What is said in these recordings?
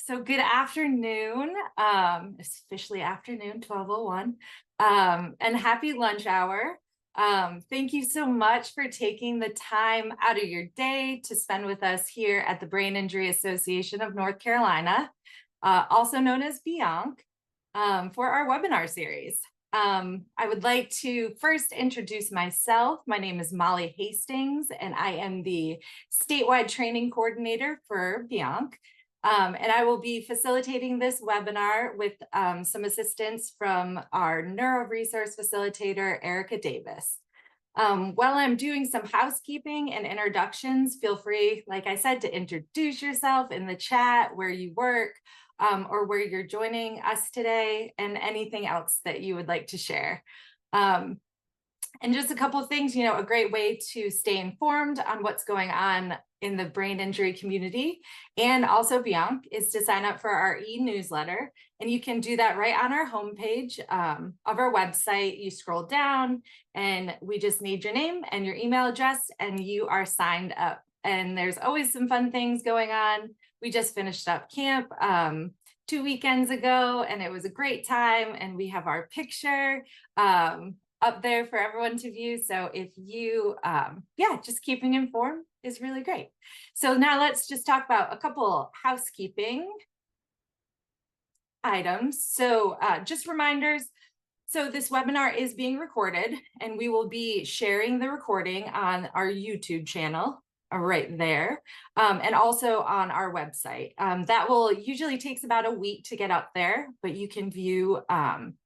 So good afternoon. It's officially afternoon, 12:01, and happy lunch hour. Thank you so much for taking the time out of your day to spend with us here at the Brain Injury Association of North Carolina, also known as BIANC, for our webinar series. I would like to first introduce myself. My name is Molly Hastings, and I am the statewide training coordinator for BIANC. And I will be facilitating this webinar with some assistance from our neuro resource facilitator, Erica Davis. While I'm doing some housekeeping and introductions, feel free, like I said, to introduce yourself in the chat, where you work, or where you're joining us today, and anything else that you would like to share. And just a couple of things, a great way to stay informed on what's going on in the brain injury community and also BIANC is to sign up for our e-newsletter. And you can do that right on our homepage of our website. You scroll down and we just need your name and your email address and you are signed up. And there's always some fun things going on. We just finished up camp 2 weekends ago and it was a great time. And we have our picture up there for everyone to view. So if you, just keeping informed is really great. So now let's just talk about a couple housekeeping items. So just reminders. So this webinar is being recorded and we will be sharing the recording on our YouTube channel right there, and also on our website. That will usually takes about a week to get up there, but you can view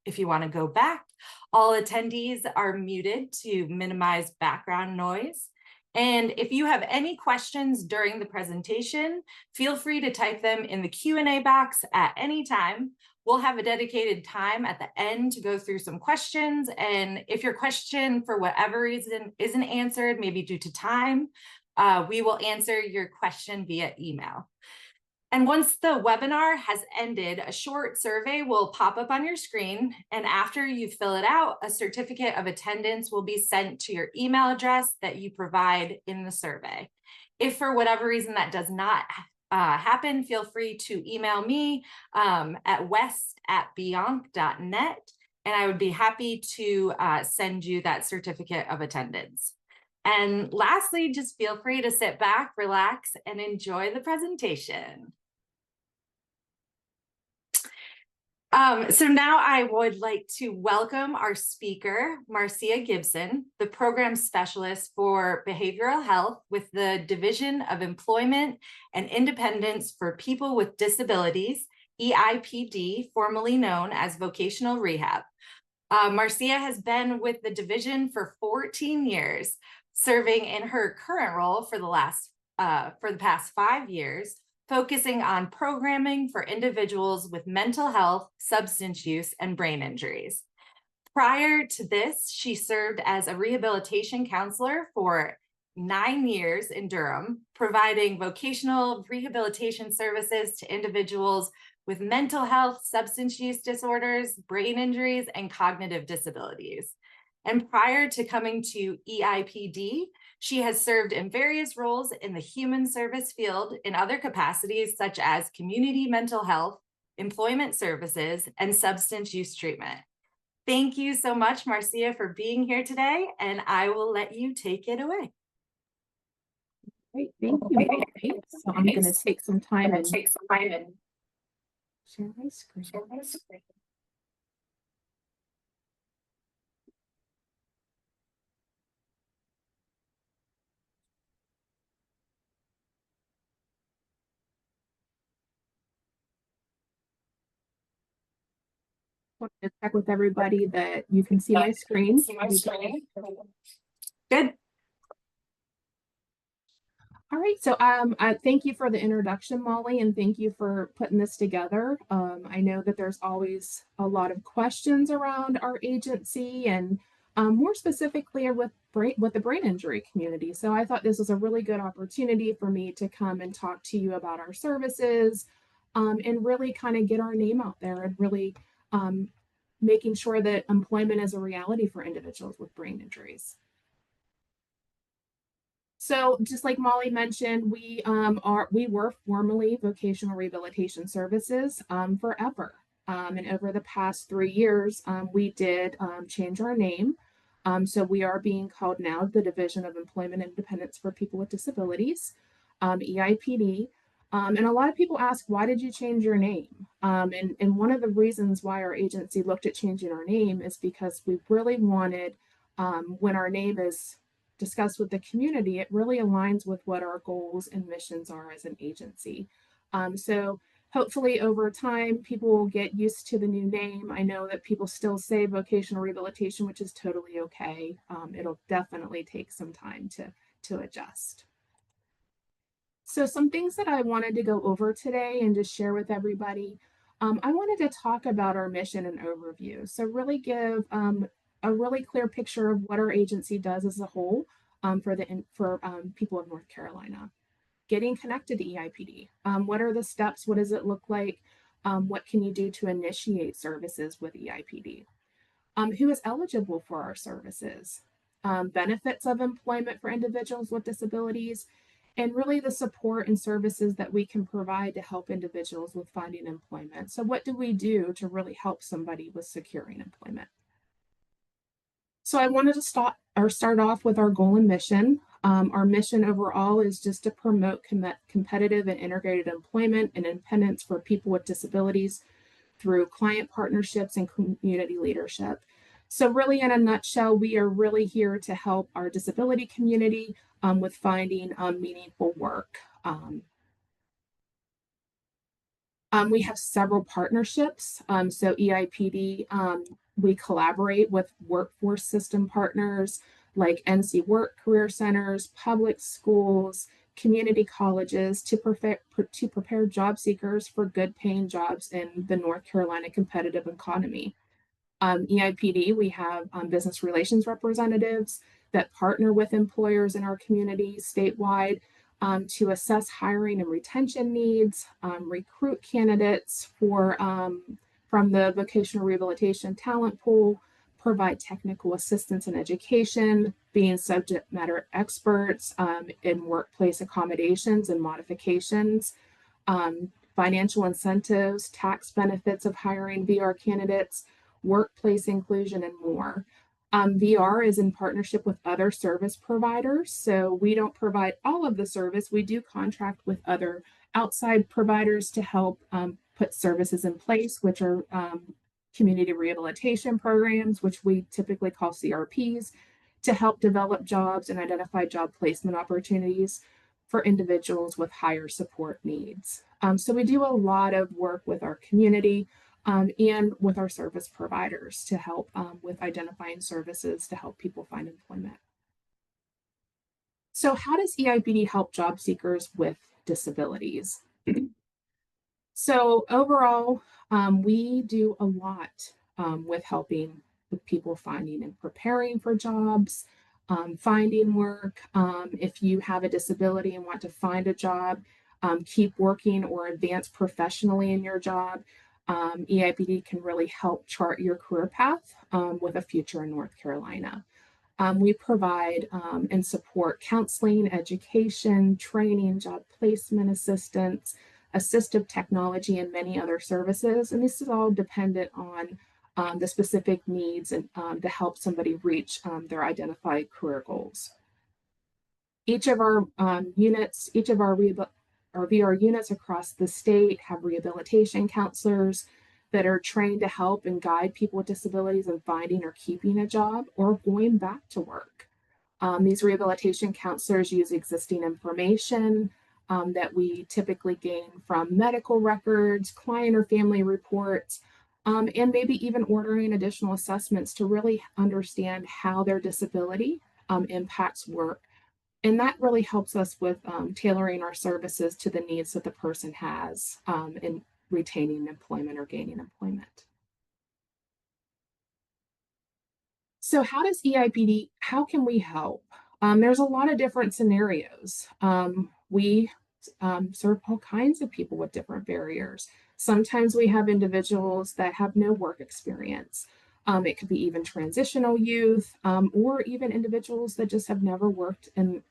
if you want to go back. All attendees are muted to minimize background noise. And if you have any questions during the presentation, feel free to type them in the Q&A box at any time. We'll have a dedicated time at the end to go through some questions. And if your question for whatever reason isn't answered, maybe due to time, we will answer your question via email. And once the webinar has ended, a short survey will pop up on your screen. And after you fill it out, a certificate of attendance will be sent to your email address that you provide in the survey. If for whatever reason that does not happen, feel free to email me at west@bianc.net, and I would be happy to send you that certificate of attendance. And lastly, just feel free to sit back, relax, and enjoy the presentation. So now I would like to welcome our speaker, Marcia Gibson, the program specialist for behavioral health with the Division of Employment and Independence for People with Disabilities, EIPD, formerly known as Vocational Rehab. Marcia has been with the division for 14 years, serving in her current role for the past 5 years, focusing on programming for individuals with mental health, substance use, and brain injuries. Prior to this, she served as a rehabilitation counselor for 9 years in Durham, providing vocational rehabilitation services to individuals with mental health, substance use disorders, brain injuries, and cognitive disabilities. And prior to coming to EIPD, she has served in various roles in the human service field in other capacities, such as community mental health, employment services, and substance use treatment. Thank you so much, Marcia, for being here today, and I will let you take it away. Great, thank you. Okay, so I'm going to take some time and share my screen. Want to check with everybody that you can see my screen. Good. All right, so thank you for the introduction, Molly, and thank you for putting this together. I know that there's always a lot of questions around our agency and more specifically with the brain injury community. So I thought this was a really good opportunity for me to come and talk to you about our services and really kind of get our name out there and really making sure that employment is a reality for individuals with brain injuries. So just like Molly mentioned, we were formerly Vocational Rehabilitation Services forever. And over the past 3 years, we did change our name. So we are being called now the Division of Employment Independence for People with Disabilities, EIPD. And a lot of people ask, why did you change your name? And one of the reasons why our agency looked at changing our name is because we really wanted, when our name is discussed with the community, it really aligns with what our goals and missions are as an agency. So hopefully over time, people will get used to the new name. I know that people still say vocational rehabilitation, which is totally okay. It'll definitely take some time to adjust. So some things that I wanted to go over today and just share with everybody. I wanted to talk about our mission and overview. So really give a really clear picture of what our agency does as a whole for people of North Carolina. Getting connected to EIPD. What are the steps? What does it look like? What can you do to initiate services with EIPD? Who is eligible for our services? Benefits of employment for individuals with disabilities, and really the support and services that we can provide to help individuals with finding employment. So what do we do to really help somebody with securing employment? So I wanted to start off with our goal and mission. Our mission overall is just to promote competitive and integrated employment and independence for people with disabilities through client partnerships and community leadership. So really in a nutshell, we are really here to help our disability community with finding meaningful work. We have several partnerships. So EIPD, we collaborate with workforce system partners like NC Work Career Centers, public schools, community colleges to prepare job seekers for good paying jobs in the North Carolina competitive economy. EIPD, we have business relations representatives that partner with employers in our community statewide to assess hiring and retention needs, recruit candidates from the vocational rehabilitation talent pool, provide technical assistance and education, being subject matter experts in workplace accommodations and modifications, financial incentives, tax benefits of hiring VR candidates, workplace inclusion, and more. VR is in partnership with other service providers. So we don't provide all of the service. We do contract with other outside providers to help put services in place, which are community rehabilitation programs, which we typically call CRPs, to help develop jobs and identify job placement opportunities for individuals with higher support needs. So we do a lot of work with our community and with our service providers to help with identifying services to help people find employment. So how does EIPD help job seekers with disabilities? So overall, we do a lot with helping with people finding and preparing for jobs, finding work. If you have a disability and want to find a job, keep working or advance professionally in your job, EIPD can really help chart your career path with a future in North Carolina. We provide and support counseling, education, training, job placement assistance, assistive technology, and many other services. And this is all dependent on the specific needs and to help somebody reach their identified career goals. Each of our units, each of our VR units across the state have rehabilitation counselors that are trained to help and guide people with disabilities in finding or keeping a job or going back to work. These rehabilitation counselors use existing information that we typically gain from medical records, client or family reports, and maybe even ordering additional assessments to really understand how their disability impacts work. And that really helps us with tailoring our services to the needs that the person has in retaining employment or gaining employment. So how does EIPD, how can we help? There's a lot of different scenarios. We serve all kinds of people with different barriers. Sometimes we have individuals that have no work experience. It could be even transitional youth or even individuals that just have never worked in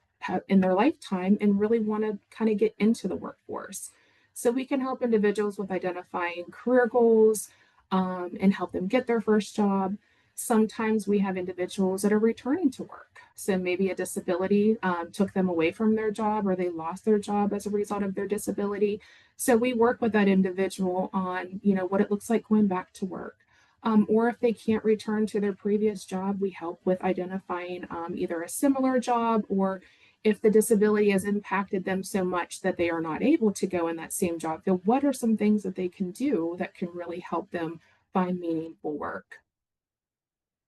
in their lifetime and really want to kind of get into the workforce. So we can help individuals with identifying career goals and help them get their first job. Sometimes we have individuals that are returning to work. So maybe a disability took them away from their job, or they lost their job as a result of their disability. So we work with that individual on, what it looks like going back to work. Or if they can't return to their previous job, we help with identifying either a similar job, or if the disability has impacted them so much that they are not able to go in that same job field, what are some things that they can do that can really help them find meaningful work?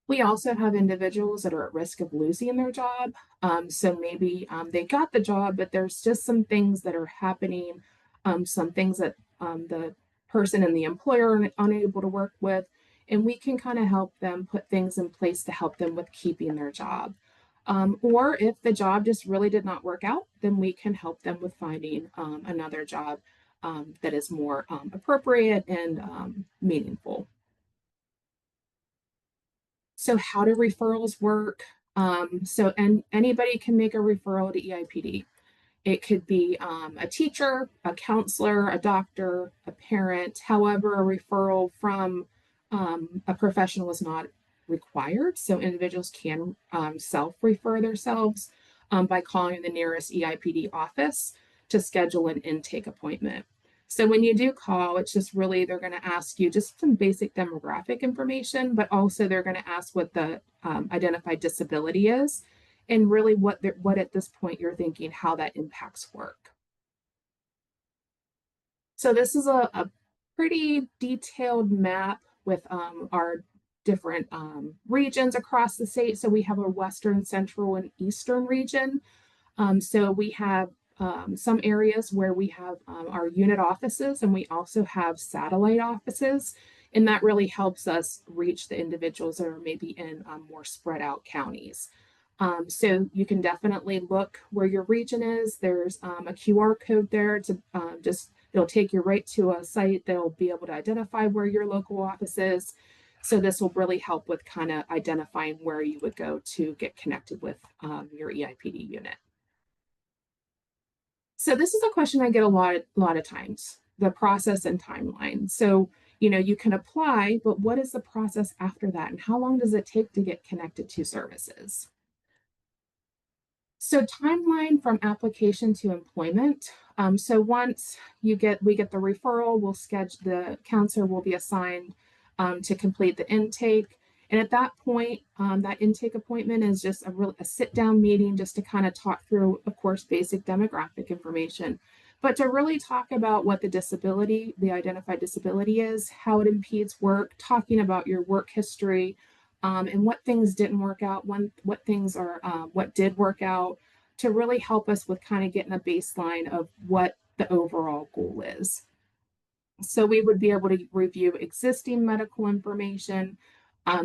We also have individuals that are at risk of losing their job. So maybe they got the job, but there's just some things that are happening, some things that the person and the employer are unable to work with. And we can kind of help them put things in place to help them with keeping their job. Or if the job just really did not work out, then we can help them with finding another job that is more appropriate and meaningful. So how do referrals work? And anybody can make a referral to EIPD. It could be a teacher, a counselor, a doctor, a parent. However, a referral from a professional is not required. So individuals can self-refer themselves by calling the nearest EIPD office to schedule an intake appointment. So when you do call, it's just really, they're going to ask you just some basic demographic information, but also they're going to ask what the identified disability is, and really what at this point you're thinking how that impacts work. So this is a pretty detailed map with our different regions across the state. So we have a western, central, and eastern region. So we have some areas where we have our unit offices, and we also have satellite offices. And that really helps us reach the individuals that are maybe in more spread out counties. So you can definitely look where your region is. There's a QR code there to it'll take you right to a site that'll be able to identify where your local office is. So this will really help with kind of identifying where you would go to get connected with your EIPD unit. So this is a question I get a lot of times, the process and timeline. So, you can apply, but what is the process after that? And how long does it take to get connected to services? So timeline from application to employment. So once we get the referral, we'll schedule, the counselor will be assigned to complete the intake. And at that point, that intake appointment is just a sit down meeting just to kind of talk through, of course, basic demographic information, but to really talk about what the identified disability is, how it impedes work, talking about your work history, and what things didn't work out, what did work out, to really help us with kind of getting a baseline of what the overall goal is. So we would be able to review existing medical information.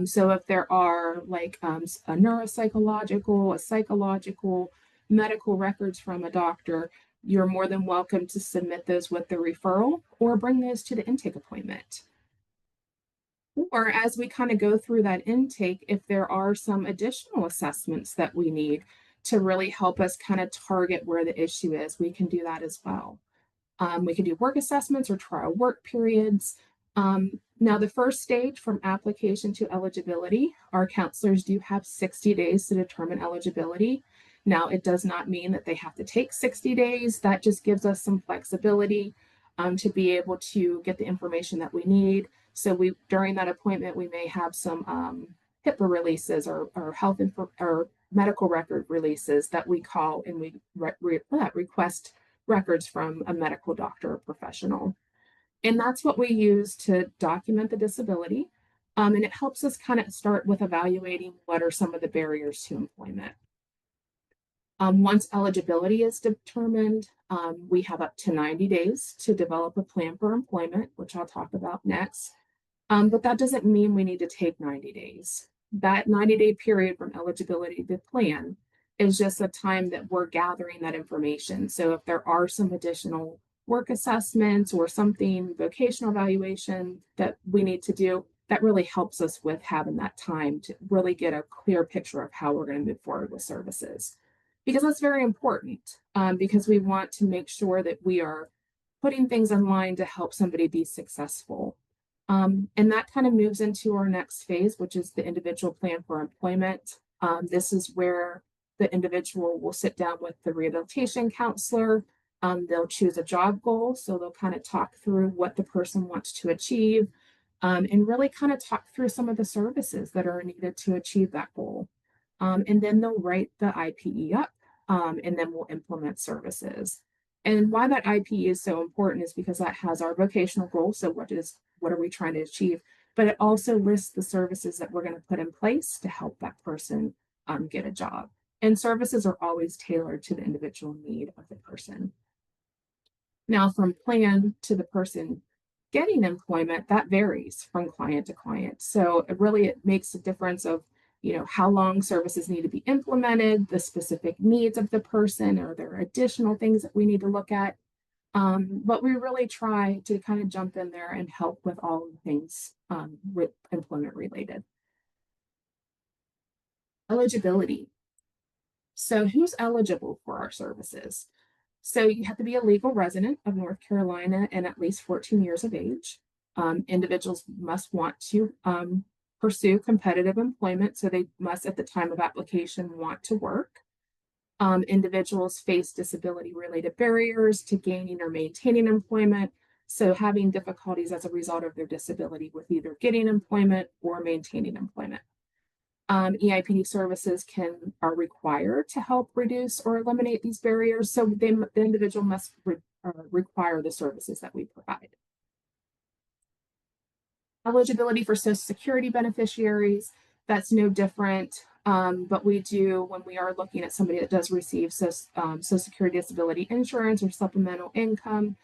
So if there are like a neuropsychological, a psychological, medical records from a doctor, you're more than welcome to submit those with the referral or bring those to the intake appointment. Or as we kind of go through that intake, if there are some additional assessments that we need to really help us kind of target where the issue is, we can do that as well. We can do work assessments or trial work periods. Now, the first stage from application to eligibility, our counselors do have 60 days to determine eligibility. Now, it does not mean that they have to take 60 days. That just gives us some flexibility to be able to get the information that we need. So during that appointment, we may have some HIPAA releases or or medical record releases that we call, and we request records from a medical doctor or professional. And that's what we use to document the disability. And it helps us kind of start with evaluating what are some of the barriers to employment. Once eligibility is determined, we have up to 90 days to develop a plan for employment, which I'll talk about next. But that doesn't mean we need to take 90 days. That 90-day period from eligibility to plan is just a time that we're gathering that information. So if there are some additional work assessments or something, vocational evaluation that we need to do, that really helps us with having that time to really get a clear picture of how we're going to move forward with services. because that's very important, because we want to make sure that we are putting things in line to help somebody be successful. And that kind of moves into our next phase, which is the individual plan for employment. This is where the individual will sit down with the rehabilitation counselor. They'll choose a job goal. So they'll kind of talk through what the person wants to achieve, and really kind of talk through some of the services that are needed to achieve that goal. And then they'll write the IPE up, and then we'll implement services. And why that IPE is so important is because that has our vocational goal. So what are we trying to achieve? But it also lists the services that we're going to put in place to help that person get a job. And services are always tailored to the individual need of the person. Now, from plan to the person getting employment, that varies from client to client. So it makes a difference of, how long services need to be implemented, the specific needs of the person, or there are additional things that we need to look at. But we really try to kind of jump in there and help with all of the things with employment related. Eligibility. So who's eligible for our services? So you have to be a legal resident of North Carolina and at least 14 years of age. Individuals must want to pursue competitive employment, so they must, at the time of application, want to work. Individuals face disability-related barriers to gaining or maintaining employment, so having difficulties as a result of their disability with either getting employment or maintaining employment. EIPD services are required to help reduce or eliminate these barriers, so the individual must require the services that we provide. Eligibility for Social Security beneficiaries, that's no different, but we do, when we are looking at somebody that does receive Social Security disability insurance or supplemental income,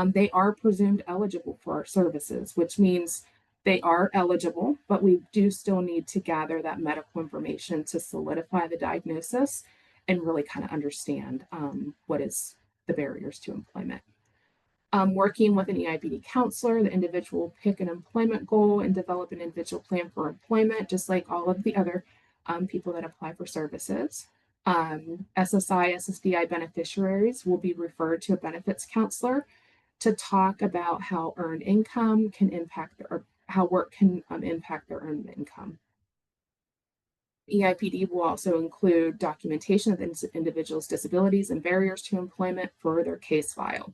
they are presumed eligible for our services, which means they are eligible, but we do still need to gather that medical information to solidify the diagnosis and really kind of understand what is the barriers to employment. Working with an EIPD counselor, the individual will pick an employment goal and develop an individual plan for employment, just like all of the other people that apply for services. SSI, SSDI beneficiaries will be referred to a benefits counselor to talk about how earned income can impact how work can impact their earned income. EIPD will also include documentation of the individual's disabilities and barriers to employment for their case file.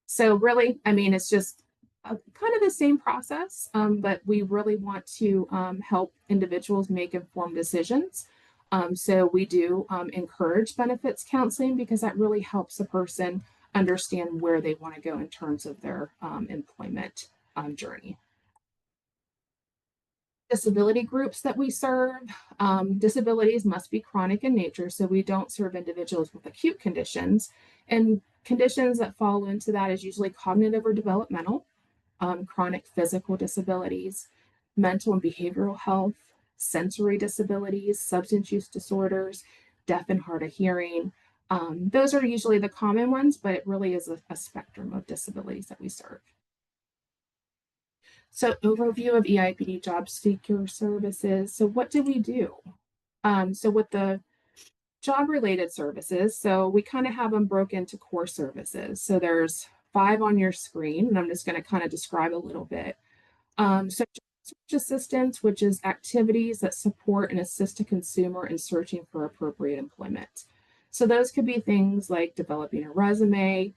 So really, it's just kind of the same process, but we really want to help individuals make informed decisions. So we do encourage benefits counseling because that really helps a person understand where they want to go in terms of their employment journey. Disability groups that we serve, disabilities must be chronic in nature, so we don't serve individuals with acute conditions. And conditions that fall into that is usually cognitive or developmental, chronic physical disabilities, mental and behavioral health, sensory disabilities, substance use disorders, deaf and hard of hearing. Those are usually the common ones, but it really is a spectrum of disabilities that we serve. So overview of EIPD job seeker services. So what do we do? So with the job related services, so we kind of have them broken into core services. So there's 5 on your screen, and I'm just going to kind of describe a little bit. So search assistance, which is activities that support and assist a consumer in searching for appropriate employment. So those could be things like developing a resume,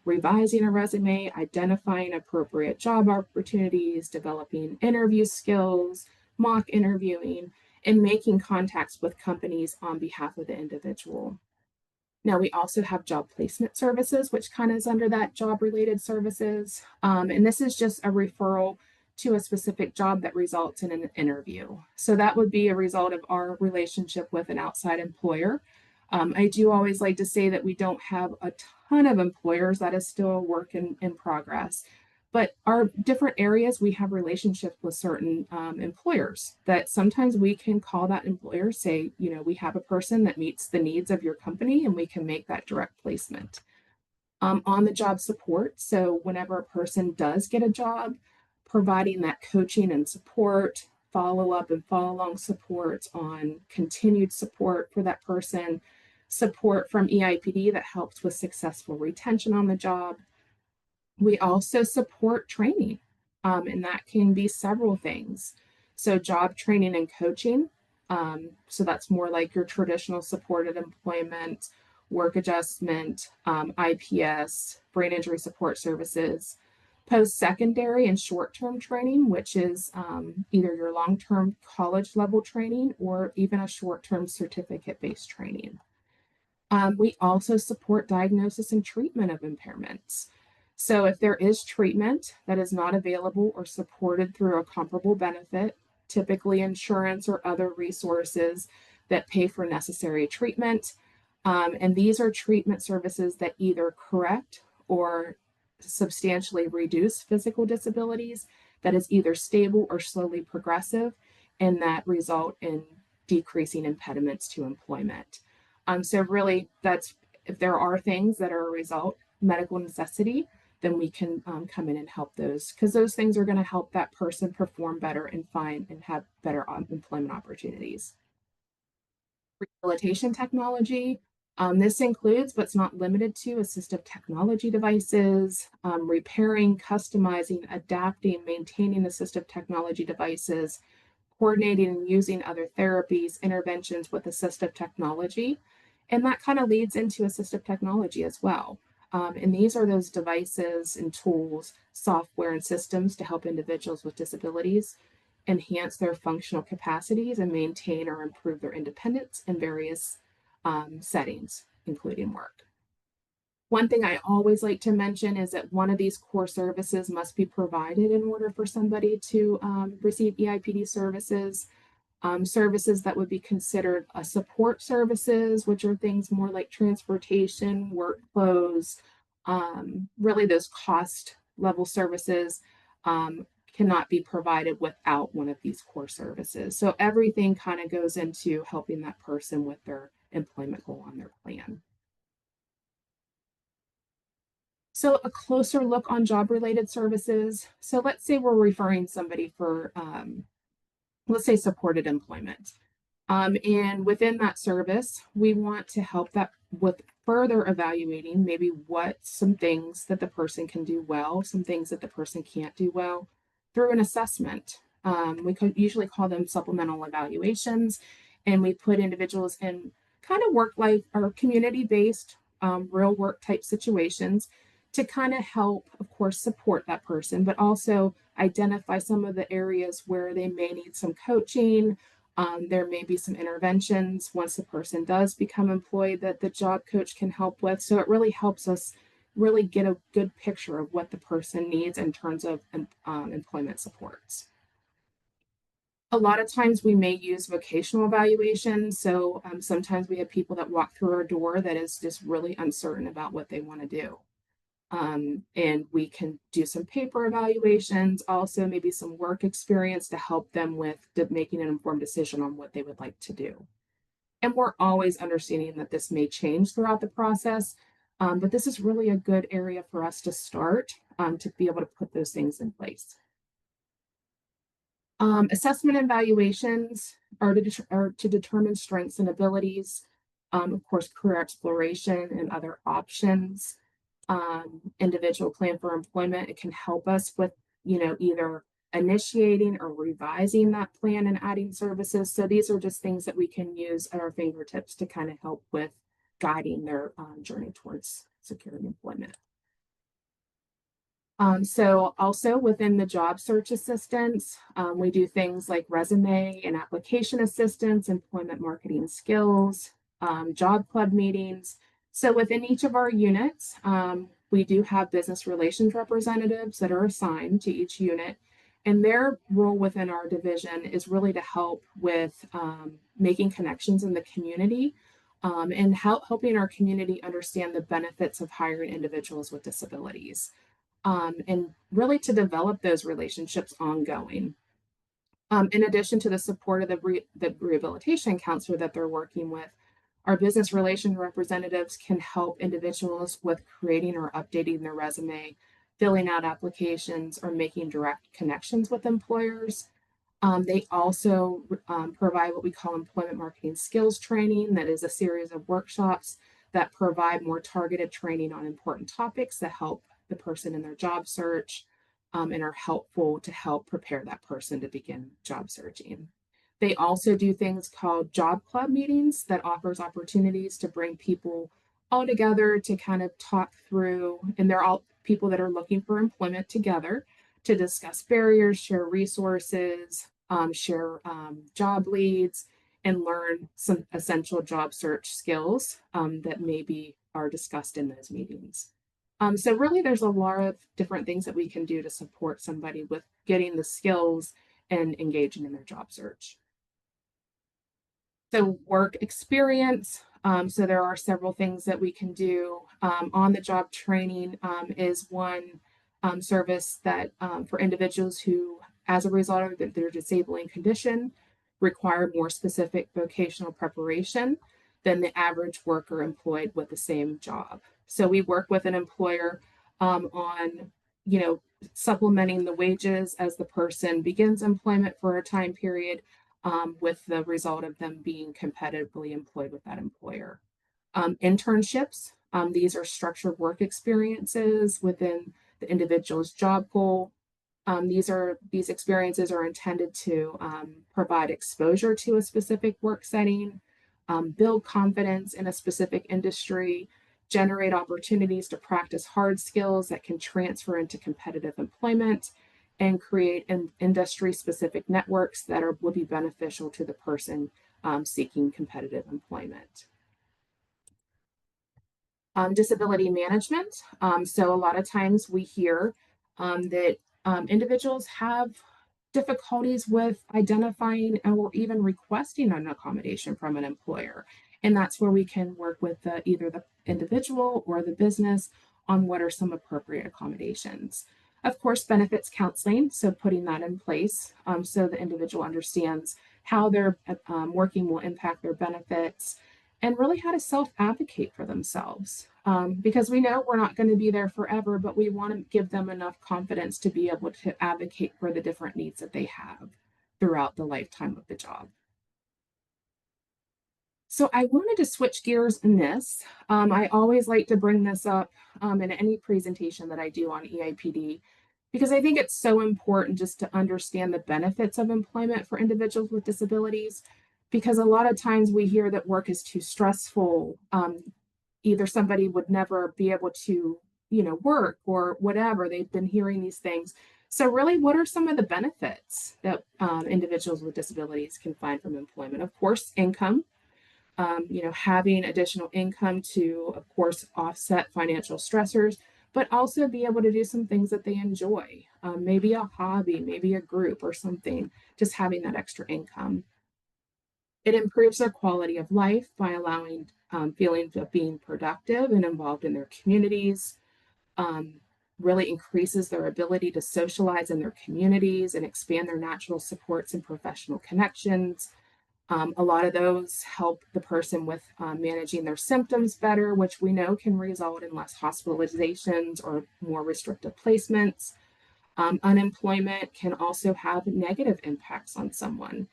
revising a resume, identifying appropriate job opportunities, developing interview skills, mock interviewing, and making contacts with companies on behalf of the individual. Now, we also have job placement services, which kind of is under that job related services. And this is just a referral to a specific job that results in an interview. So that would be a result of our relationship with an outside employer. I do always like to say that we don't have a ton of employers. That is still a work in progress. But our different areas, we have relationships with certain employers that sometimes we can call that employer, say, we have a person that meets the needs of your company and we can make that direct placement. On the job support, so whenever a person does get a job, providing that coaching and support, follow up and follow along support on continued support for that person, support from EIPD that helps with successful retention on the job. We also support training, and that can be several things. So, job training and coaching. So, that's more like your traditional supported employment, work adjustment, IPS, brain injury support services, post secondary and short term training, which is either your long term college level training or even a short term certificate based training. We also support diagnosis and treatment of impairments. So, if there is treatment that is not available or supported through a comparable benefit, typically insurance or other resources that pay for necessary treatment, and these are treatment services that either correct or substantially reduce physical disabilities, that is either stable or slowly progressive, and that result in decreasing impediments to employment. So really, that's if there are things that are a result medical necessity, then we can come in and help those, because those things are going to help that person perform better and find and have better employment opportunities. Rehabilitation technology. This includes, but it's not limited to, assistive technology devices, repairing, customizing, adapting, maintaining assistive technology devices, coordinating and using other therapies, interventions with assistive technology. And that kind of leads into assistive technology as well. And these are those devices and tools, software and systems to help individuals with disabilities enhance their functional capacities and maintain or improve their independence in various settings, including work. One thing I always like to mention is that one of these core services must be provided in order for somebody to receive EIPD services. Services that would be considered support services, which are things more like transportation, workflows, really those cost level services cannot be provided without one of these core services. So everything kind of goes into helping that person with their employment goal on their plan. So a closer look on job related services. So let's say we're referring somebody for, let's say supported employment. And within that service, we want to help that with further evaluating maybe what some things that the person can do well, some things that the person can't do well through an assessment. We could usually call them supplemental evaluations, and we put individuals in kind of work life or community based, real work type situations to kind of help, of course, support that person, but also identify some of the areas where they may need some coaching. There may be some interventions once the person does become employed that the job coach can help with. So it really helps us really get a good picture of what the person needs in terms of employment supports. A lot of times we may use vocational evaluation. So sometimes we have people that walk through our door that is just really uncertain about what they want to do. And we can do some paper evaluations, also maybe some work experience to help them with making an informed decision on what they would like to do. And we're always understanding that this may change throughout the process, but this is really a good area for us to start to be able to put those things in place. Assessment and evaluations are to determine strengths and abilities, of course, career exploration and other options. Individual plan for employment. It can help us with, either initiating or revising that plan and adding services. So these are just things that we can use at our fingertips to kind of help with guiding their journey towards securing employment. So also within the job search assistance, we do things like resume and application assistance, employment marketing skills, job club meetings. So within each of our units, we do have business relations representatives that are assigned to each unit. And their role within our division is really to help with making connections in the community and helping our community understand the benefits of hiring individuals with disabilities. And really to develop those relationships ongoing. In addition to the support of the rehabilitation counselor that they're working with, our business relation representatives can help individuals with creating or updating their resume, filling out applications, or making direct connections with employers. They also provide what we call employment marketing skills training. That is a series of workshops that provide more targeted training on important topics that help the person in their job search and are helpful to help prepare that person to begin job searching. They also do things called job club meetings that offers opportunities to bring people all together to kind of talk through, and they're all people that are looking for employment together to discuss barriers, share resources, share job leads, and learn some essential job search skills that maybe are discussed in those meetings. So really, there's a lot of different things that we can do to support somebody with getting the skills and engaging in their job search. So work experience. So there are several things that we can do. On the job training is one service that for individuals who, as a result of their disabling condition, require more specific vocational preparation than the average worker employed with the same job. So we work with an employer on, supplementing the wages as the person begins employment for a time period with the result of them being competitively employed with that employer. Internships, these are structured work experiences within the individual's job goal. These experiences are intended to provide exposure to a specific work setting, build confidence in a specific industry, generate opportunities to practice hard skills that can transfer into competitive employment, and create industry specific networks that will be beneficial to the person seeking competitive employment. Disability management. So a lot of times we hear that individuals have difficulties with identifying or even requesting an accommodation from an employer. And that's where we can work with either the individual or the business on what are some appropriate accommodations. Of course, benefits counseling, so putting that in place so the individual understands how their working will impact their benefits and really how to self-advocate for themselves. Because we know we're not going to be there forever, but we want to give them enough confidence to be able to advocate for the different needs that they have throughout the lifetime of the job. So I wanted to switch gears in this. I always like to bring this up in any presentation that I do on EIPD because I think it's so important just to understand the benefits of employment for individuals with disabilities. Because a lot of times we hear that work is too stressful. Either somebody would never be able to, work or whatever. They've been hearing these things. So really, what are some of the benefits that individuals with disabilities can find from employment? Of course, income. Having additional income to, of course, offset financial stressors, but also be able to do some things that they enjoy. Maybe a hobby, maybe a group or something, just having that extra income. It improves their quality of life by allowing feelings of being productive and involved in their communities, really increases their ability to socialize in their communities and expand their natural supports and professional connections. A lot of those help the person with managing their symptoms better, which we know can result in less hospitalizations or more restrictive placements. Unemployment can also have negative impacts on someone,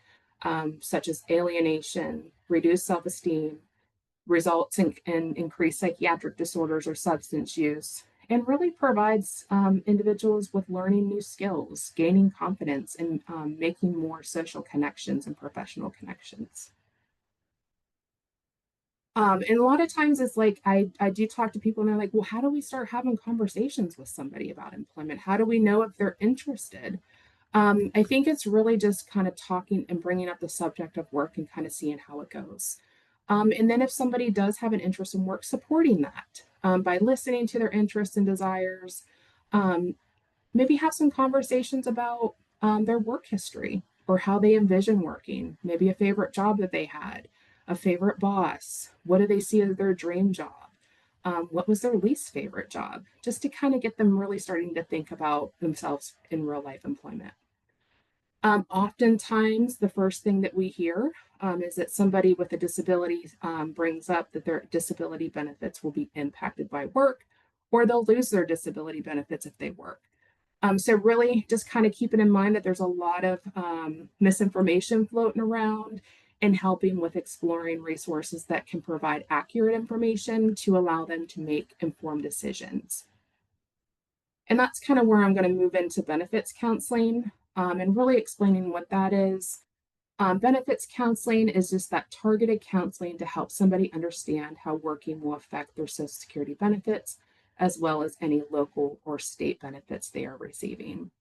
such as alienation, reduced self esteem, results in increased psychiatric disorders or substance use, and really provides individuals with learning new skills, gaining confidence, and making more social connections and professional connections. And a lot of times it's like I do talk to people and they're like, well, how do we start having conversations with somebody about employment? How do we know if they're interested? I think it's really just kind of talking and bringing up the subject of work and kind of seeing how it goes. And then if somebody does have an interest in work, supporting that by listening to their interests and desires. Maybe have some conversations about their work history or how they envision working, maybe a favorite job that they had, a favorite boss. What do they see as their dream job? What was their least favorite job? Just to kind of get them really starting to think about themselves in real life employment. Oftentimes, the first thing that we hear is that somebody with a disability brings up that their disability benefits will be impacted by work, or they'll lose their disability benefits if they work. So really just kind of keeping in mind that there's a lot of misinformation floating around, and helping with exploring resources that can provide accurate information to allow them to make informed decisions. And that's kind of where I'm going to move into benefits counseling, and really explaining what that is. Benefits counseling is just that targeted counseling to help somebody understand how working will affect their Social Security benefits, as well as any local or state benefits they are receiving.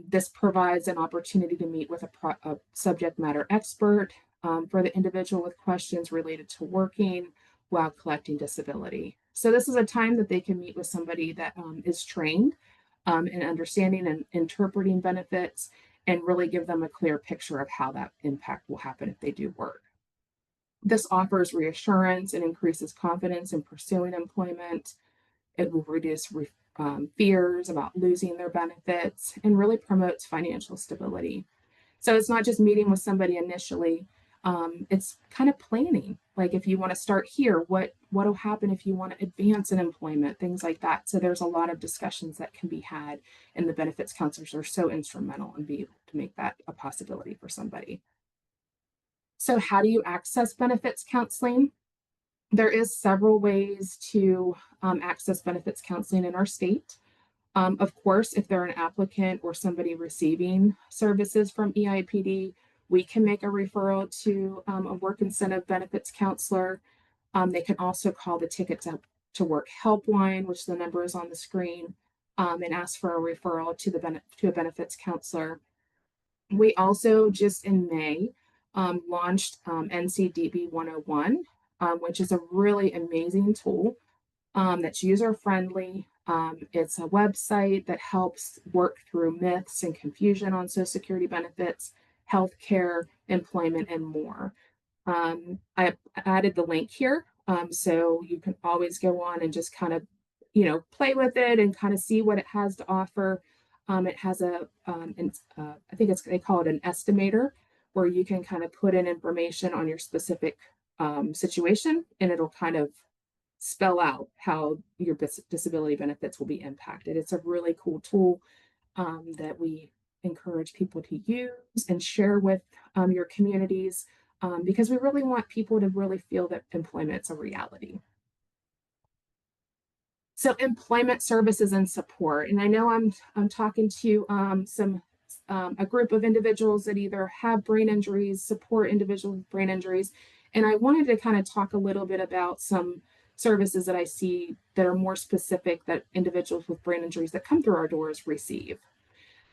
This provides an opportunity to meet with a subject matter expert for the individual with questions related to working while collecting disability. So this is a time that they can meet with somebody that is trained in understanding and interpreting benefits, and really give them a clear picture of how that impact will happen if they do work. This offers reassurance and increases confidence in pursuing employment. It will reduce fears about losing their benefits, and really promotes financial stability. So it's not just meeting with somebody initially. It's kind of planning. Like if you want to start here, what will happen if you want to advance in employment, things like that. So there's a lot of discussions that can be had, and the benefits counselors are so instrumental in being able to make that a possibility for somebody. So how do you access benefits counseling? There is several ways to access benefits counseling in our state. Of course, if they're an applicant or somebody receiving services from EIPD, we can make a referral to a work incentive benefits counselor. They can also call the Ticket to Work helpline, which the number is on the screen, and ask for a referral to a benefits counselor. We also just in May launched NCDB 101, which is a really amazing tool that's user friendly. It's a website that helps work through myths and confusion on Social Security benefits, healthcare, employment, and more. I added the link here, so you can always go on and just kind of, play with it and kind of see what it has to offer. It has I think they call it an estimator, where you can kind of put in information on your specific situation, and it'll kind of spell out how your disability benefits will be impacted. It's a really cool tool that we encourage people to use and share with your communities, because we really want people to really feel that employment's a reality. So employment services and support, and I know I'm talking to a group of individuals that either have brain injuries, support individuals with brain injuries, and I wanted to kind of talk a little bit about some services that I see that are more specific that individuals with brain injuries that come through our doors receive.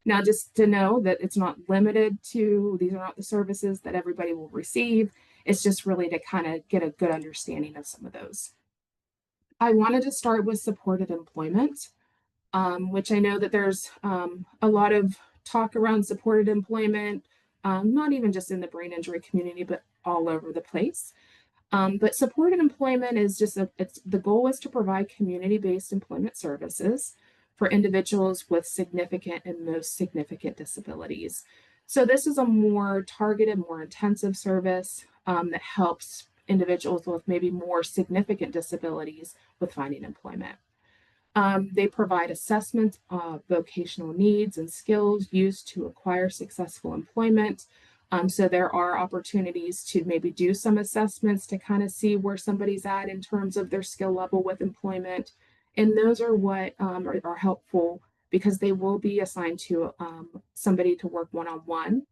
Now, just to know that it's not limited to, these are not the services that everybody will receive. It's just really to kind of get a good understanding of some of those. I wanted to start with supported employment, which I know that there's a lot of talk around supported employment, not even just in the brain injury community, but all over the place. But supported employment is just the goal is to provide community-based employment services for individuals with significant and most significant disabilities. So this is a more targeted, more intensive service that helps individuals with maybe more significant disabilities with finding employment. They provide assessments of vocational needs and skills used to acquire successful employment. So there are opportunities to maybe do some assessments to kind of see where somebody's at in terms of their skill level with employment. And those are what are helpful, because they will be assigned to somebody to work one-on-one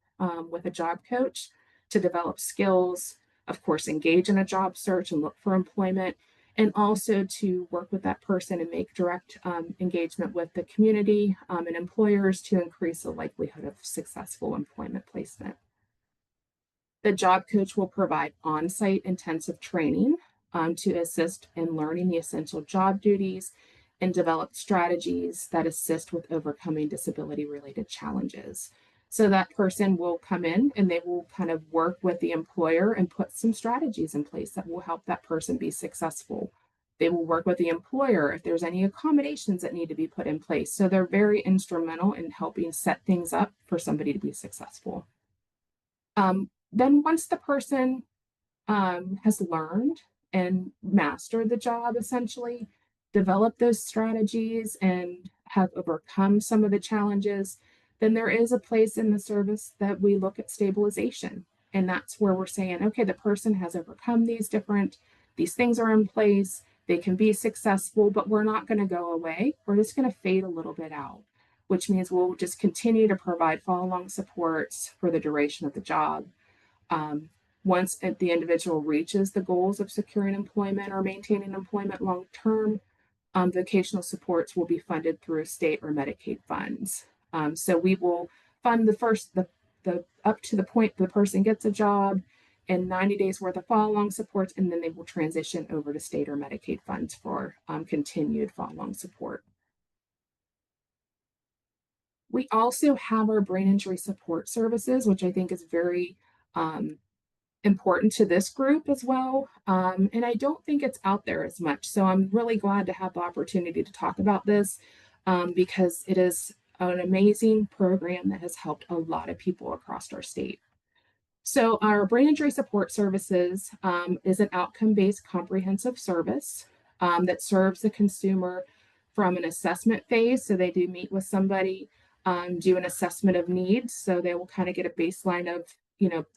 with a job coach to develop skills, of course, engage in a job search and look for employment, and also to work with that person and make direct engagement with the community and employers to increase the likelihood of successful employment placement. The job coach will provide on-site intensive training to assist in learning the essential job duties and develop strategies that assist with overcoming disability-related challenges. So that person will come in and they will kind of work with the employer and put some strategies in place that will help that person be successful. They will work with the employer if there's any accommodations that need to be put in place. So they're very instrumental in helping set things up for somebody to be successful. Then once the person has learned and mastered the job, essentially, develop those strategies and have overcome some of the challenges, then there is a place in the service that we look at stabilization. And that's where we're saying, okay, the person has overcome these things are in place, they can be successful, but we're not going to go away. We're just going to fade a little bit out, which means we'll just continue to provide follow along supports for the duration of the job. Once the individual reaches the goals of securing employment or maintaining employment long term, vocational supports will be funded through state or Medicaid funds. So we will fund the up to the point the person gets a job and 90 days worth of follow along supports, and then they will transition over to state or Medicaid funds for continued follow along support. We also have our brain injury support services, which I think is very important to this group as well. And I don't think it's out there as much. So I'm really glad to have the opportunity to talk about this because it is an amazing program that has helped a lot of people across our state. So our brain injury support services is an outcome-based comprehensive service that serves the consumer from an assessment phase. So they do meet with somebody, do an assessment of needs. So they will kind of get a baseline of,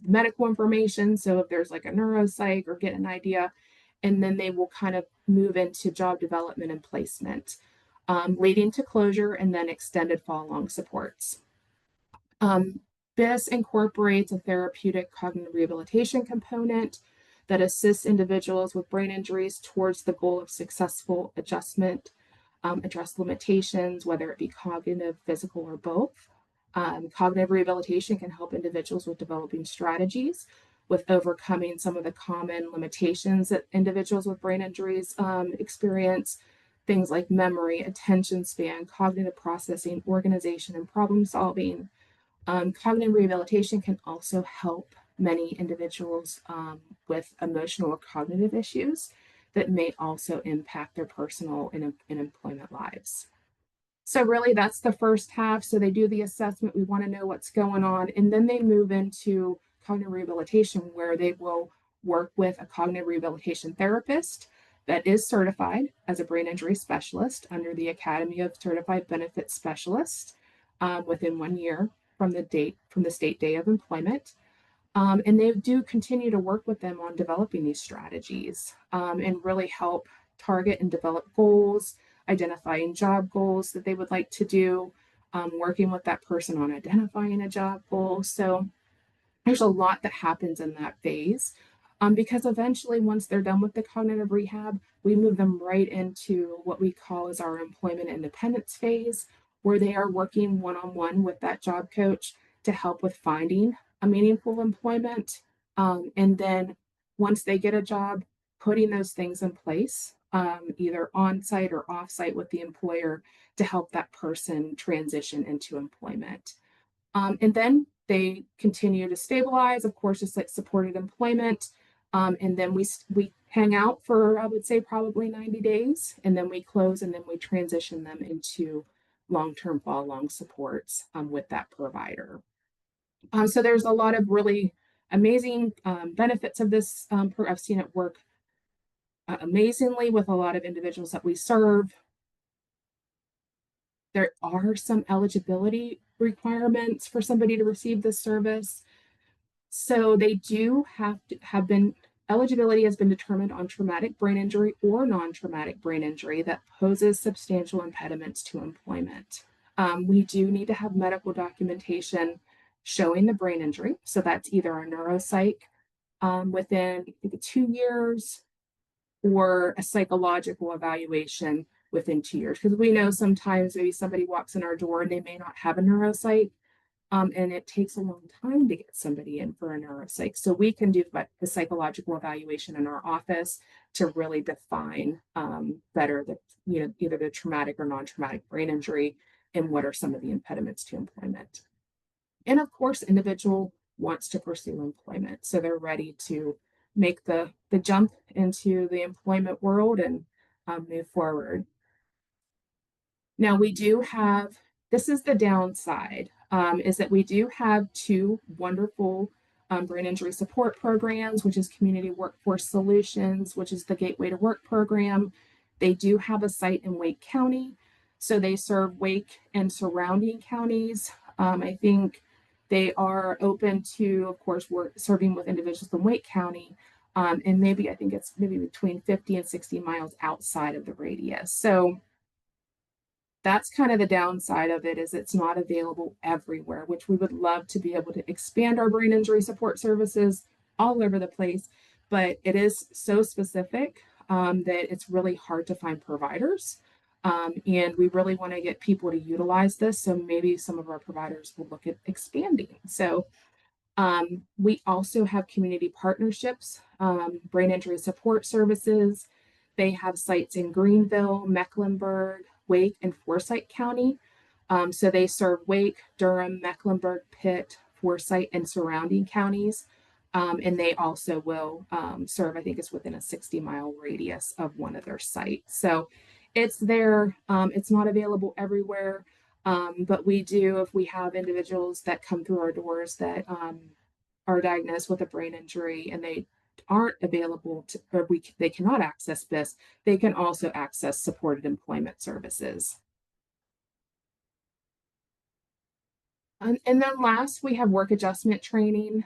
medical information. So if there's like a neuropsych or get an idea, and then they will kind of move into job development and placement, leading to closure and then extended follow-along supports. This incorporates a therapeutic cognitive rehabilitation component that assists individuals with brain injuries towards the goal of successful adjustment, address limitations, whether it be cognitive, physical, or both. Cognitive rehabilitation can help individuals with developing strategies, with overcoming some of the common limitations that individuals with brain injuries experience, things like memory, attention span, cognitive processing, organization, and problem solving. Cognitive rehabilitation can also help many individuals with emotional or cognitive issues that may also impact their personal and employment lives. So really that's the first half. So they do the assessment, we want to know what's going on, and then they move into cognitive rehabilitation where they will work with a cognitive rehabilitation therapist that is certified as a brain injury specialist under the Academy of Certified Benefits Specialists within 1 year from the state day of employment. And they do continue to work with them on developing these strategies and really help target and develop goals, identifying job goals that they would like to do, working with that person on identifying a job goal. So there's a lot that happens in that phase because eventually once they're done with the cognitive rehab, we move them right into what we call as our employment independence phase, where they are working one-on-one with that job coach to help with finding a meaningful employment. And then once they get a job, putting those things in place, either on-site or off-site with the employer to help that person transition into employment. And then they continue to stabilize, of course, just like supported employment. And then we hang out for, I would say, probably 90 days, and then we close and then we transition them into long-term follow-along supports with that provider. So there's a lot of really amazing benefits of this. I've seen it work amazingly with a lot of individuals that we serve. There are some eligibility requirements for somebody to receive this service. So they do have to have been, eligibility has been determined on traumatic brain injury or non-traumatic brain injury that poses substantial impediments to employment. We do need to have medical documentation showing the brain injury. So that's either a neuropsych within 2 years or a psychological evaluation within 2 years. Because we know sometimes maybe somebody walks in our door and they may not have a neuropsych. And it takes a long time to get somebody in for a neuropsych. So we can do the psychological evaluation in our office to really define better either the traumatic or non-traumatic brain injury and what are some of the impediments to employment. And of course, individual wants to pursue employment. So they're ready to make the jump into the employment world and move forward. Now we do have, this is the downside, is that we do have 2 wonderful brain injury support programs, which is Community Workforce Solutions, which is the Gateway to Work program. They do have a site in Wake County. So they serve Wake and surrounding counties. I think they are open to, of course, we're serving with individuals in Wake County. And maybe I think it's maybe between 50 and 60 miles outside of the radius. So that's kind of the downside of it, is it's not available everywhere, which we would love to be able to expand our brain injury support services all over the place. But it is so specific that it's really hard to find providers. And we really want to get people to utilize this. So maybe some of our providers will look at expanding. So we also have community partnerships, brain injury support services. They have sites in Greenville, Mecklenburg, Wake, and Forsyth County. So they serve Wake, Durham, Mecklenburg, Pitt, Forsyth, and surrounding counties. And they also will serve, I think it's within a 60-mile radius of one of their sites. So it's there. It's not available everywhere. But we do, if we have individuals that come through our doors that are diagnosed with a brain injury and they aren't available to, or they cannot access this, they can also access supported employment services. And then last, we have work adjustment training.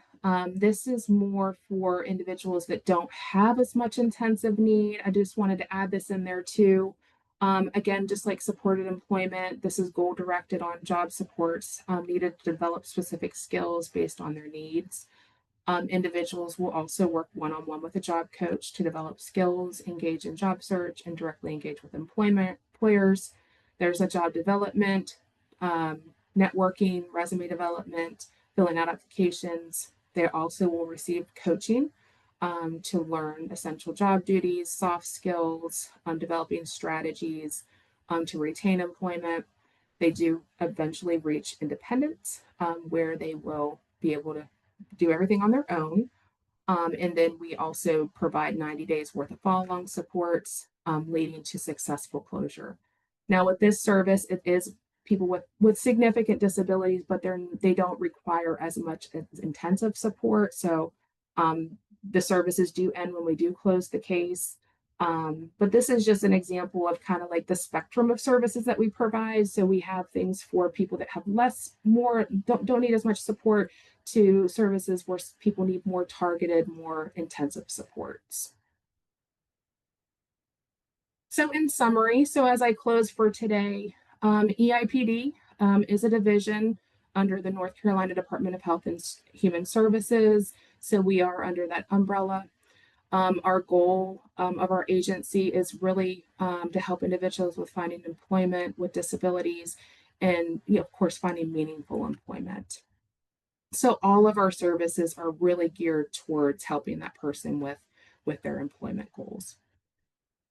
This is more for individuals that don't have as much intensive need. I just wanted to add this in there too. Again, just like supported employment, this is goal directed on job supports needed to develop specific skills based on their needs. Individuals will also work one-on-one with a job coach to develop skills, engage in job search, and directly engage with employers. There's a job development, networking, resume development, filling out applications. They also will receive coaching to learn essential job duties, soft skills, developing strategies to retain employment. They do eventually reach independence, where they will be able to do everything on their own. And then we also provide 90 days worth of follow-along supports, leading to successful closure. Now, with this service, it is people with significant disabilities, but they don't require as much as intensive support. So the services do end when we do close the case. But this is just an example of kind of like the spectrum of services that we provide. So we have things for people that have don't need as much support, to services where people need more targeted, more intensive supports. So in summary, so as I close for today, EIPD is a division under the North Carolina Department of Health and Human Services. So we are under that umbrella. Our goal of our agency is really to help individuals with finding employment with disabilities and, of course, finding meaningful employment. So all of our services are really geared towards helping that person with their employment goals.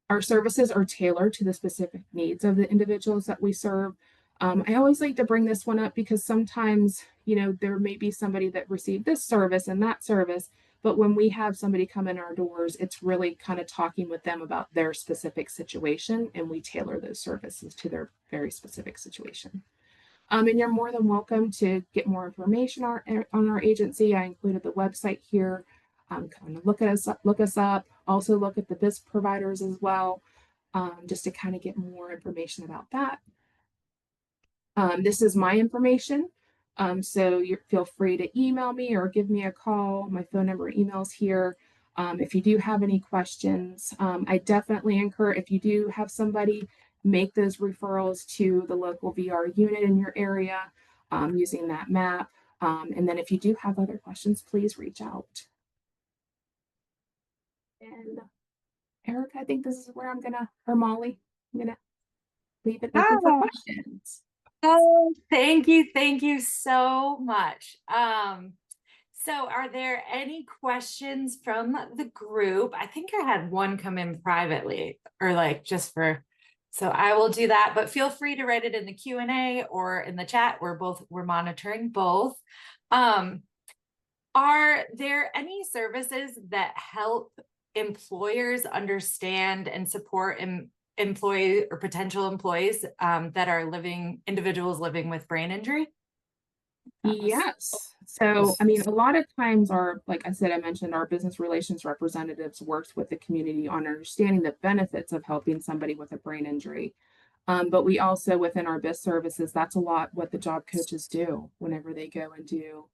Our services are tailored to the specific needs of the individuals that we serve. I always like to bring this one up because sometimes, there may be somebody that received this service and that service, but when we have somebody come in our doors, it's really kind of talking with them about their specific situation, and we tailor those services to their very specific situation. And you're more than welcome to get more information on our agency. I included the website here. Kind of look us up. Also look at the BIS providers as well, just to kind of get more information about that. This is my information. So you feel free to email me or give me a call. My phone number, email's here. If you do have any questions, I definitely encourage, if you do have somebody, make those referrals to the local VR unit in your area using that map. And then if you do have other questions, please reach out. And Erica, I think this is where or Molly, I'm gonna leave it open for questions. Oh, thank you so much. So are there any questions from the group? I think I had one come in privately, or like just for, so I will do that, but feel free to write it in the Q&A or in the chat. We're monitoring both. Are there any services that help employers understand and support employee or potential employees that are individuals living with brain injury? Yes. So, I mean, a lot of times like I said, I mentioned our business relations representatives works with the community on understanding the benefits of helping somebody with a brain injury. But we also, within our BIS services, that's a lot what the job coaches do whenever they go and do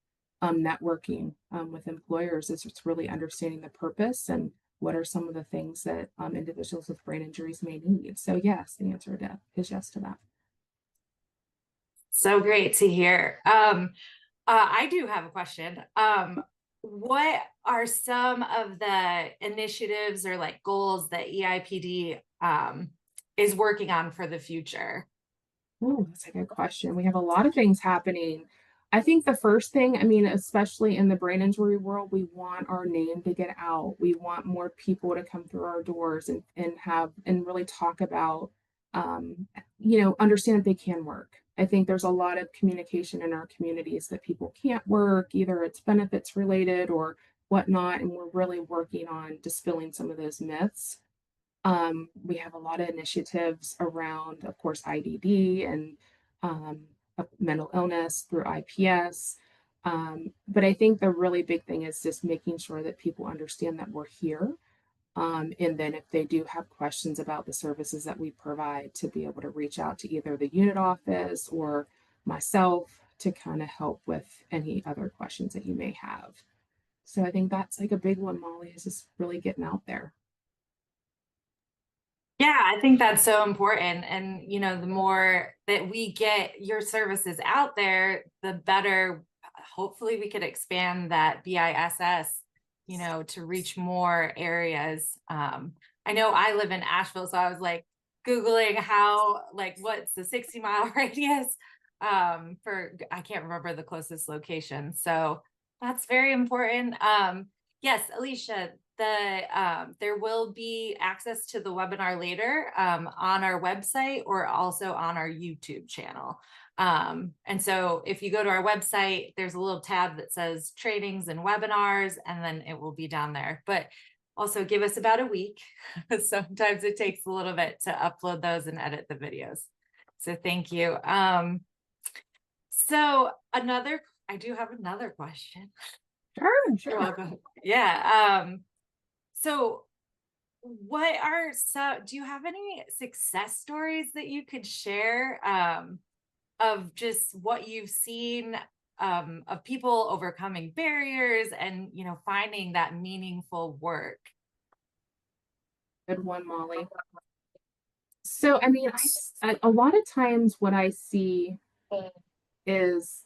networking with employers, is it's really understanding the purpose and what are some of the things that individuals with brain injuries may need. So yes, the answer is yes to that. So great to hear. I do have a question. What are some of the initiatives or like goals that EIPD is working on for the future? Oh, that's a good question. We have a lot of things happening. I think the first thing, I mean, especially in the brain injury world, we want our name to get out. We want more people to come through our doors and have and really talk about, understand that they can work. I think there's a lot of communication in our communities that people can't work, either it's benefits related or whatnot. And we're really working on dispelling some of those myths. We have a lot of initiatives around, of course, IDD and mental illness through IPS. But I think the really big thing is just making sure that people understand that we're here. And then if they do have questions about the services that we provide, to be able to reach out to either the unit office or myself to kind of help with any other questions that you may have. So I think that's like a big one, Molly, is just really getting out there. Yeah, I think that's so important. And, the more that we get your services out there, the better, hopefully we could expand that BISS, to reach more areas. I know I live in Asheville, so I was like Googling what's the 60-mile radius I can't remember the closest location. So that's very important. Yes, Alicia, there will be access to the webinar later on our website or also on our YouTube channel. And so if you go to our website, there's a little tab that says trainings and webinars, and then it will be down there. But also give us about a week. Sometimes it takes a little bit to upload those and edit the videos. So thank you. I do have another question. Sure. Welcome. Yeah. So do you have any success stories that you could share of just what you've seen of people overcoming barriers and, finding that meaningful work? Good one, Molly. So, I mean, a lot of times what I see is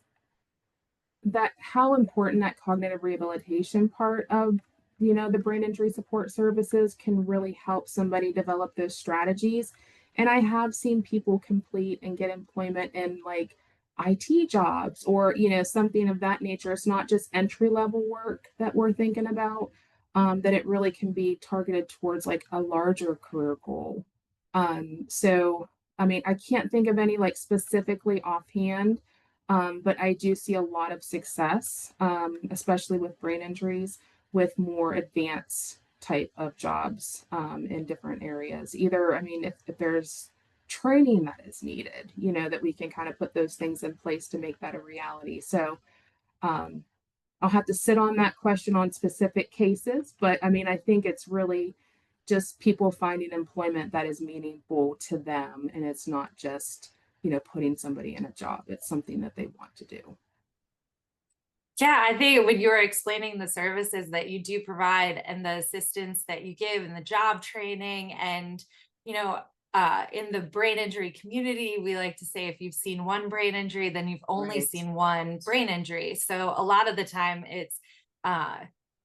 that how important that cognitive rehabilitation part of the brain injury support services can really help somebody develop those strategies. And I have seen people complete and get employment in like IT jobs or something of that nature. It's not just entry level work that we're thinking about, that it really can be targeted towards like a larger career goal. So I mean, I can't think of any like specifically offhand, but I do see a lot of success, especially with brain injuries, with more advanced type of jobs in different areas. Either, I mean, if there's training that is needed, that we can kind of put those things in place to make that a reality. So I'll have to sit on that question on specific cases, but I mean, I think it's really just people finding employment that is meaningful to them, and it's not just putting somebody in a job. It's something that they want to do. Yeah, I think when you were explaining the services that you do provide and the assistance that you give and the job training and, in the brain injury community, we like to say if you've seen one brain injury, then you've only Right. seen one brain injury. So a lot of the time it's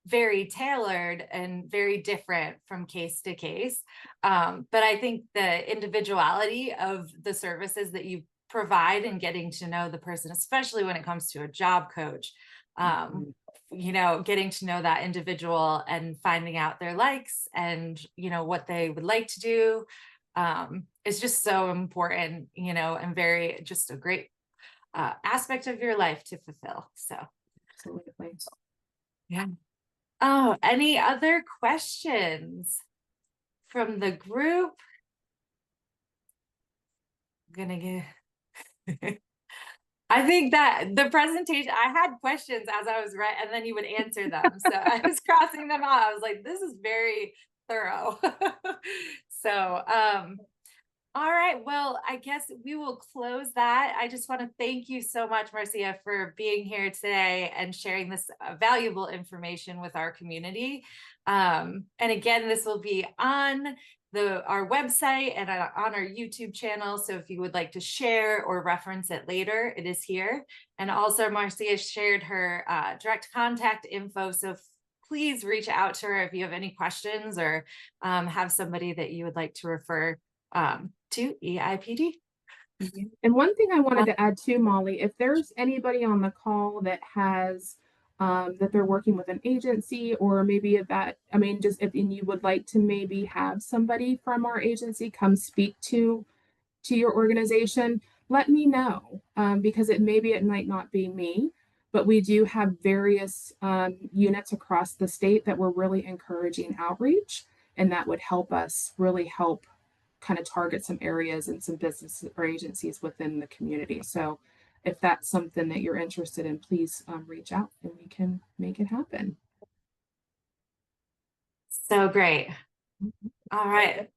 very tailored and very different from case to case. But I think the individuality of the services that you provide and getting to know the person, especially when it comes to a job coach, Mhm. getting to know that individual and finding out their likes and, what they would like to do is just so important, and very just a great aspect of your life to fulfill. So, Absolutely. yeah. Oh, any other questions from the group? I'm gonna get. I think that the presentation, I had questions as I was and then you would answer them. So I was crossing them out. I was like, this is very thorough. So, All right. Well, I guess we will close that. I just want to thank you so much, Marcia, for being here today and sharing this valuable information with our community. And again, this will be on our website and on our YouTube channel. So if you would like to share or reference it later, it is here. And also Marcia shared her direct contact info. So please reach out to her if you have any questions or have somebody that you would like to refer to EIPD. And one thing I wanted to add too, Molly, if there's anybody on the call that has that they're working with an agency, or maybe if that, I mean, just if you would like to maybe have somebody from our agency come speak to your organization, let me know, because it might not be me, but we do have various units across the state that we're really encouraging outreach, and that would help us really help kind of target some areas and some businesses or agencies within the community. So if that's something that you're interested in, please reach out and we can make it happen. So great. All right.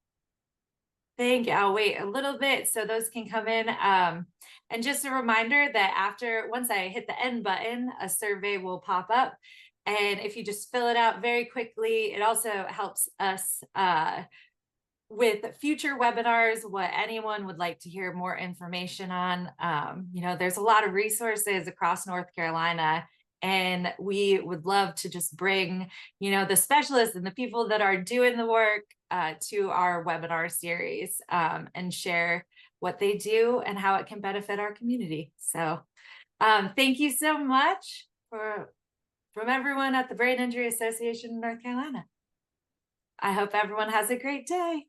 Thank you. I'll wait a little bit so those can come in. And just a reminder that once I hit the end button, a survey will pop up. And if you just fill it out very quickly, it also helps us with future webinars, what anyone would like to hear more information on. There's a lot of resources across North Carolina, and we would love to just bring, the specialists and the people that are doing the work to our webinar series and share what they do and how it can benefit our community. So thank you so much from everyone at the Brain Injury Association in North Carolina. I hope everyone has a great day.